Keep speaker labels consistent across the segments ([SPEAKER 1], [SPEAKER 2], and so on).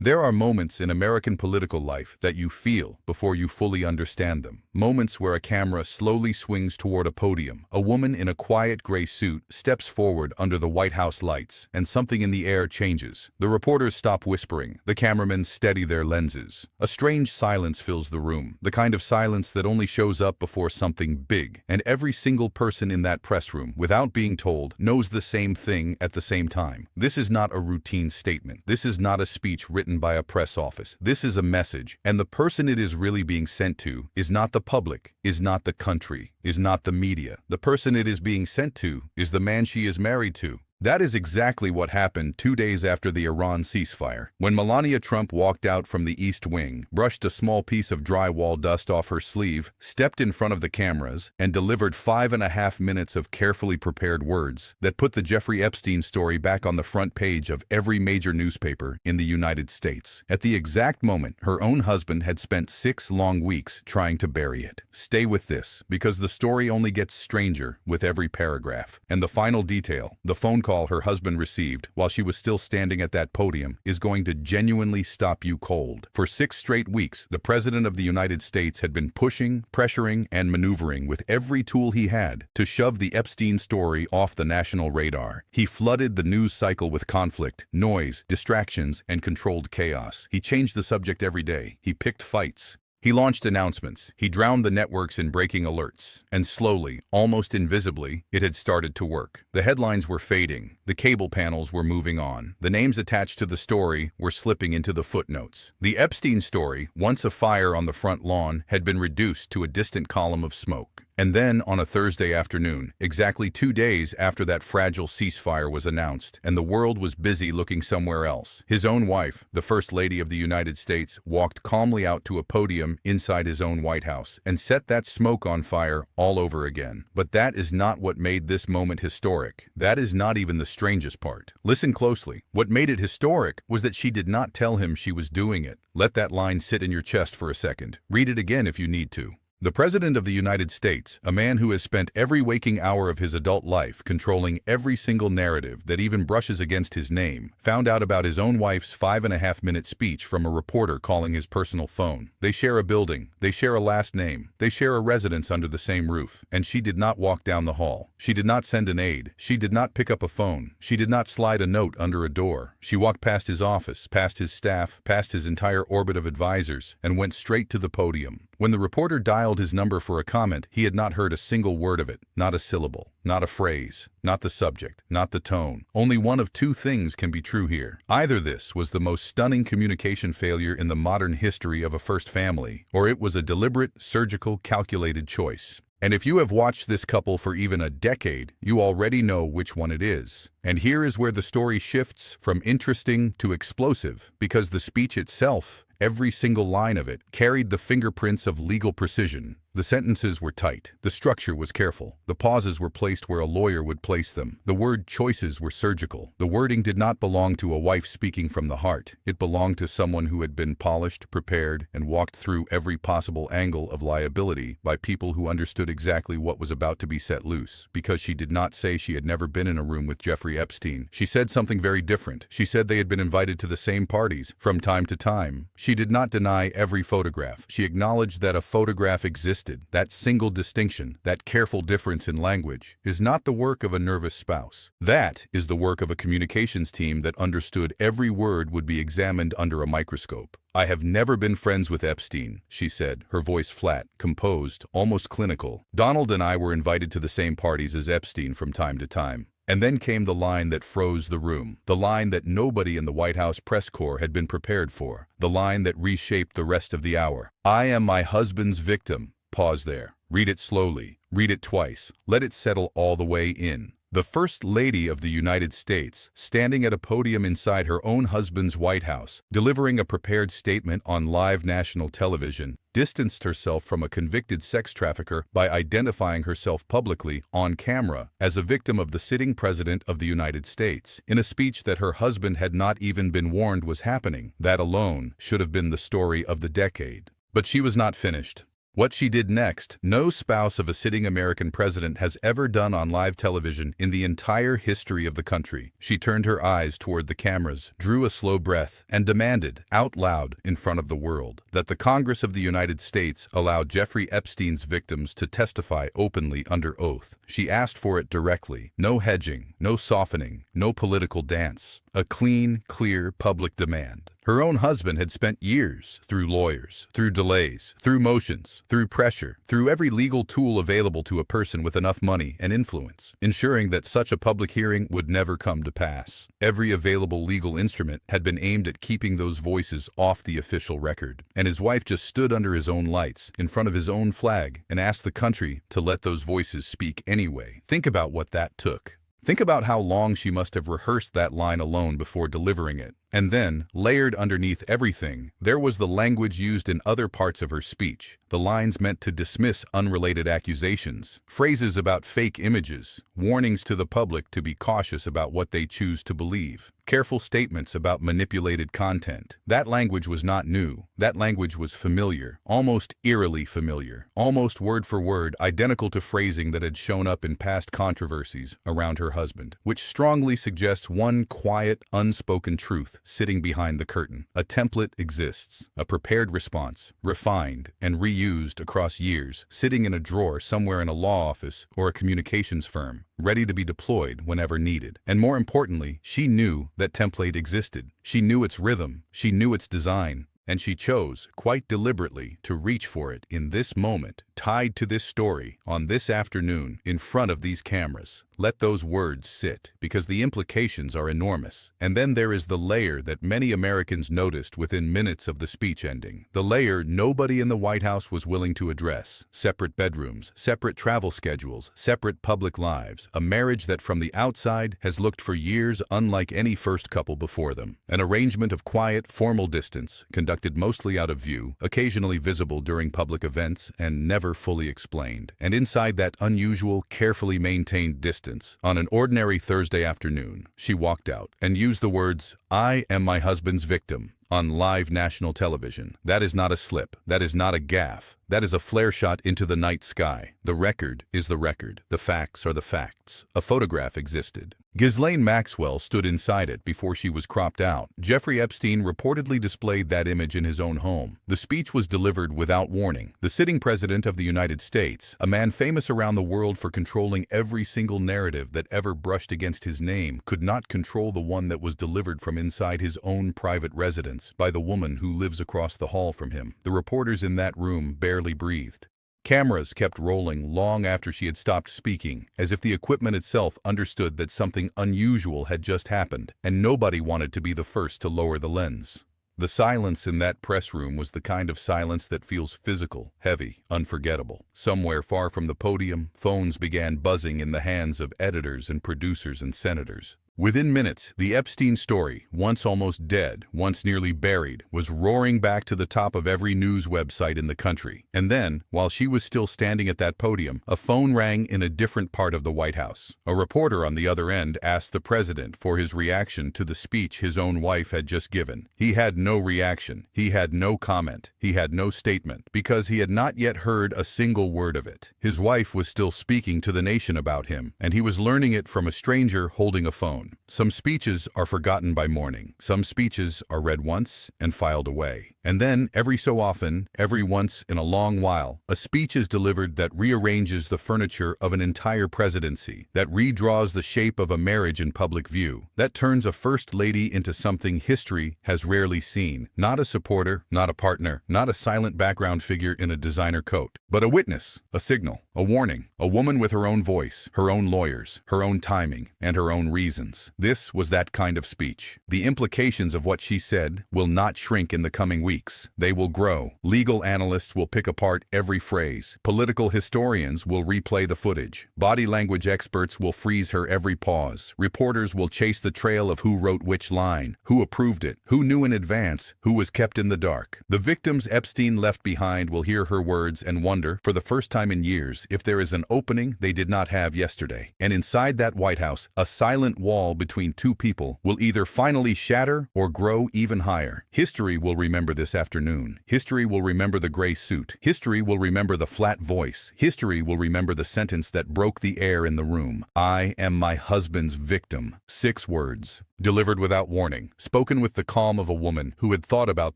[SPEAKER 1] There are moments in American political life that you feel before you fully understand them. Moments where a camera slowly swings toward a podium. A woman in a quiet gray suit steps forward under the White House lights, and something in the air changes. The reporters stop whispering. The cameramen steady their lenses. A strange silence fills the room, the kind of silence that only shows up before something big. And every single person in that press room, without being told, knows the same thing at the same time. This is not a routine statement. This is not a speech written by a press office. This is a message, and the person it is really being sent to is not the public, is not the country, is not the media. The person it is being sent to is the man she is married to. That is exactly what happened 2 days after the Iran ceasefire. When Melania Trump walked out from the East Wing, brushed a small piece of drywall dust off her sleeve, stepped in front of the cameras, and delivered 5.5 minutes of carefully prepared words that put the Jeffrey Epstein story back on the front page of every major newspaper in the United States. At the exact moment, her own husband had spent 6 long weeks trying to bury it. Stay with this, because the story only gets stranger with every paragraph. And the final detail, the phone call her husband received while she was still standing at that podium, is going to genuinely stop you cold. For 6 straight weeks, the President of the United States had been pushing, pressuring, and maneuvering with every tool he had to shove the Epstein story off the national radar. He flooded the news cycle with conflict, noise, distractions, and controlled chaos. He changed the subject every day. He picked fights. He launched announcements. He drowned the networks in breaking alerts. And slowly, almost invisibly, it had started to work. The headlines were fading. The cable panels were moving on. The names attached to the story were slipping into the footnotes. The Epstein story, once a fire on the front lawn, had been reduced to a distant column of smoke. And then, on a Thursday afternoon, exactly 2 days after that fragile ceasefire was announced, and the world was busy looking somewhere else, his own wife, the First Lady of the United States, walked calmly out to a podium inside his own White House and set that smoke on fire all over again. But that is not what made this moment historic. That is not even the strangest part. Listen closely. What made it historic was that she did not tell him she was doing it. Let that line sit in your chest for a second. Read it again if you need to. The President of the United States, a man who has spent every waking hour of his adult life controlling every single narrative that even brushes against his name, found out about his own wife's 5.5-minute speech from a reporter calling his personal phone. They share a building, they share a last name, they share a residence under the same roof, and she did not walk down the hall. She did not send an aide. She did not pick up a phone. She did not slide a note under a door. She walked past his office, past his staff, past his entire orbit of advisors, and went straight to the podium. When the reporter dialed his number for a comment, he had not heard a single word of it, not a syllable, not a phrase, not the subject, not the tone. Only one of 2 things can be true here. Either this was the most stunning communication failure in the modern history of a first family, or it was a deliberate, surgical, calculated choice. And if you have watched this couple for even a decade, you already know which one it is. And here is where the story shifts from interesting to explosive, because the speech itself, every single line of it, carried the fingerprints of legal precision. The sentences were tight. The structure was careful. The pauses were placed where a lawyer would place them. The word choices were surgical. The wording did not belong to a wife speaking from the heart. It belonged to someone who had been polished, prepared, and walked through every possible angle of liability by people who understood exactly what was about to be set loose. Because she did not say she had never been in a room with Jeffrey Epstein. She said something very different. She said they had been invited to the same parties from time to time. She did not deny every photograph. She acknowledged that a photograph existed. That single distinction, that careful difference in language, is not the work of a nervous spouse. That is the work of a communications team that understood every word would be examined under a microscope. "I have never been friends with Epstein," she said, her voice flat, composed, almost clinical. "Donald and I were invited to the same parties as Epstein from time to time." And then came the line that froze the room, the line that nobody in the White House press corps had been prepared for, the line that reshaped the rest of the hour. "I am my husband's victim." Pause there. Read it slowly. Read it twice. Let it settle all the way in. The First Lady of the United States, standing at a podium inside her own husband's White House, delivering a prepared statement on live national television, distanced herself from a convicted sex trafficker by identifying herself publicly, on camera, as a victim of the sitting President of the United States, in a speech that her husband had not even been warned was happening. That alone should have been the story of the decade. But she was not finished. What she did next, no spouse of a sitting American president has ever done on live television in the entire history of the country. She turned her eyes toward the cameras, drew a slow breath, and demanded, out loud in front of the world, that the Congress of the United States allow Jeffrey Epstein's victims to testify openly under oath. She asked for it directly. No hedging, no softening, no political dance. A clean, clear public demand. Her own husband had spent years, through lawyers, through delays, through motions, through pressure, through every legal tool available to a person with enough money and influence, ensuring that such a public hearing would never come to pass. Every available legal instrument had been aimed at keeping those voices off the official record, and his wife just stood under his own lights, in front of his own flag, and asked the country to let those voices speak anyway. Think about what that took. Think about how long she must have rehearsed that line alone before delivering it. And then, layered underneath everything, there was the language used in other parts of her speech, the lines meant to dismiss unrelated accusations, phrases about fake images, warnings to the public to be cautious about what they choose to believe, careful statements about manipulated content. That language was not new. That language was familiar, almost eerily familiar, almost word for word identical to phrasing that had shown up in past controversies around her husband, which strongly suggests one quiet, unspoken truth sitting behind the curtain. A template exists, a prepared response, refined and reused across years, sitting in a drawer somewhere in a law office or a communications firm, ready to be deployed whenever needed. And more importantly, she knew that template existed. She knew its rhythm, she knew its design, and she chose, quite deliberately, to reach for it in this moment, tied to this story, on this afternoon, in front of these cameras. Let those words sit, because the implications are enormous. And then there is the layer that many Americans noticed within minutes of the speech ending. The layer nobody in the White House was willing to address. Separate bedrooms, separate travel schedules, separate public lives. A marriage that from the outside has looked for years unlike any first couple before them. An arrangement of quiet, formal distance, conducted mostly out of view, occasionally visible during public events, and never fully explained. And inside that unusual, carefully maintained distance, on an ordinary Thursday afternoon, she walked out and used the words, "I am my husband's victim," on live national television. That is not a slip. That is not a gaffe. That is a flare shot into the night sky. The record is the record. The facts are the facts. A photograph existed. Ghislaine Maxwell stood inside it before she was cropped out. Jeffrey Epstein reportedly displayed that image in his own home. The speech was delivered without warning. The sitting president of the United States, a man famous around the world for controlling every single narrative that ever brushed against his name, could not control the one that was delivered from inside his own private residence by the woman who lives across the hall from him. The reporters in that room barely breathed. Cameras kept rolling long after she had stopped speaking, as if the equipment itself understood that something unusual had just happened, and nobody wanted to be the first to lower the lens. The silence in that press room was the kind of silence that feels physical, heavy, unforgettable. Somewhere far from the podium, phones began buzzing in the hands of editors and producers and senators. Within minutes, the Epstein story, once almost dead, once nearly buried, was roaring back to the top of every news website in the country. And then, while she was still standing at that podium, a phone rang in a different part of the White House. A reporter on the other end asked the president for his reaction to the speech his own wife had just given. He had no reaction. He had no comment. He had no statement, because he had not yet heard a single word of it. His wife was still speaking to the nation about him, and he was learning it from a stranger holding a phone. Some speeches are forgotten by morning. Some speeches are read once and filed away. And then, every so often, every once in a long while, a speech is delivered that rearranges the furniture of an entire presidency, that redraws the shape of a marriage in public view, that turns a first lady into something history has rarely seen. Not a supporter, not a partner, not a silent background figure in a designer coat, but a witness, a signal, a warning, a woman with her own voice, her own lawyers, her own timing, and her own reasons. This was that kind of speech. The implications of what she said will not shrink in the coming weeks. They will grow. Legal analysts will pick apart every phrase. Political historians will replay the footage. Body language experts will freeze her every pause. Reporters will chase the trail of who wrote which line, who approved it, who knew in advance, who was kept in the dark. The victims Epstein left behind will hear her words and wonder, for the first time in years, if there is an opening they did not have yesterday. And inside that White House, a silent wall wall between two people will either finally shatter or grow even higher. History will remember this afternoon. History will remember the gray suit. History will remember the flat voice. History will remember the sentence that broke the air in the room. I am my husband's victim. 6 words. Delivered without warning, spoken with the calm of a woman who had thought about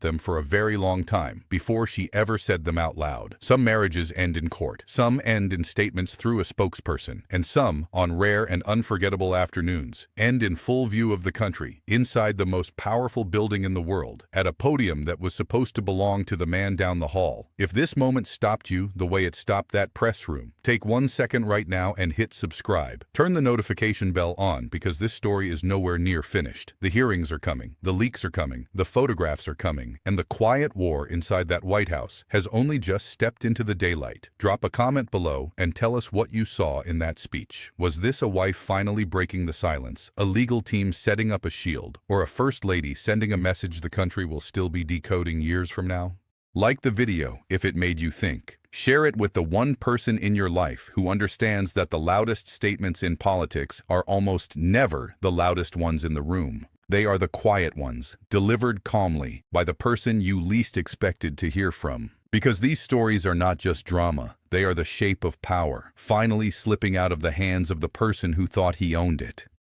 [SPEAKER 1] them for a very long time before she ever said them out loud. Some marriages end in court, some end in statements through a spokesperson, and some, on rare and unforgettable afternoons, end in full view of the country, inside the most powerful building in the world, at a podium that was supposed to belong to the man down the hall. If this moment stopped you the way it stopped that press room, take 1 second right now and hit subscribe. Turn the notification bell on because this story is nowhere near finished. The hearings are coming, the leaks are coming, the photographs are coming, and the quiet war inside that White House has only just stepped into the daylight. Drop a comment below and tell us what you saw in that speech. Was this a wife finally breaking the silence, a legal team setting up a shield, or a first lady sending a message the country will still be decoding years from now? Like the video if it made you think. Share it with the one person in your life who understands that the loudest statements in politics are almost never the loudest ones in the room. They are the quiet ones, delivered calmly by the person you least expected to hear from. Because these stories are not just drama, they are the shape of power, finally slipping out of the hands of the person who thought he owned it.